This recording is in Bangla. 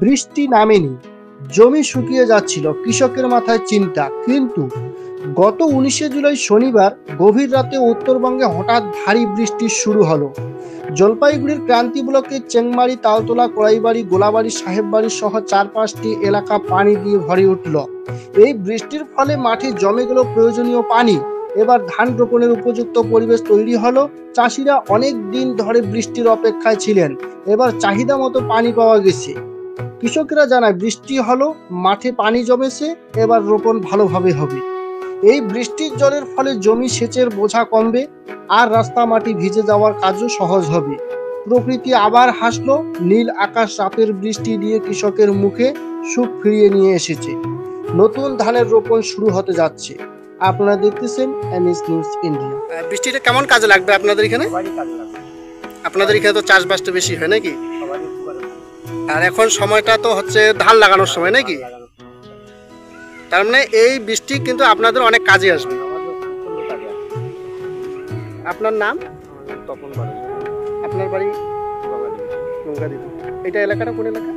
বৃষ্টি নামেনি, জমি শুকিয়ে যাচ্ছিল, কৃষকের মাথায় চিন্তা। কিন্তু গত 19শে জুলাই শনিবার গভীর রাতে উত্তরবঙ্গে হঠাৎ ভারী বৃষ্টি শুরু হলো। জলপাইগুড়ির ক্রান্তি ব্লকের চেংমারি, তালতলা, কড়াইবাড়ি, গোলাবাড়ি, সাহেববাড়ি সহ 4-5টি এলাকা পানি দিয়ে ভরে উঠল। এই বৃষ্টির ফলে মাঠে জমে গেল প্রয়োজনীয় পানি। এবার ধান রোপণের উপযুক্ত পরিবেশ তৈরি হলো। চাষিরা অনেক দিন ধরে বৃষ্টির অপেক্ষায় ছিলেন, এবার চাহিদা মতো পানি পাওয়া গেছে। কৃষকরা জানায় বৃষ্টি হলো, মাঠে পানি জমেছে, এবার রোপণ ভালোভাবে হবে। এই বৃষ্টির জলের ফলে জমি সেচের বোঝা কমবে, আর রাস্তা মাটি ভিজে যাওয়ার কাজও সহজ হবে। প্রকৃতি আবার হাসলো, নীল আকাশ রাতের বৃষ্টি দিয়ে কৃষকের মুখে সুখ ফিরিয়ে নিয়ে এসেছে। নতুন ধানের রোপণ শুরু হতে যাচ্ছে। আপনারা দেখতেছেন এমএস নিউজ ইন্ডিয়া। বৃষ্টিটা কেমন কাজে লাগবে আপনাদের এখানে? আপনাদের এখানে তো চাষবাসটা বেশি হয় নাকি? আর এখন সময়টা তো হচ্ছে ধান লাগানোর সময় নাকি? তার মানে এই বৃষ্টি কিন্তু আপনাদের অনেক কাজে আসবে। আপনার নাম? তপন বাড়ি। আপনার বাড়ি? এটা এলাকাটা কোন এলাকা?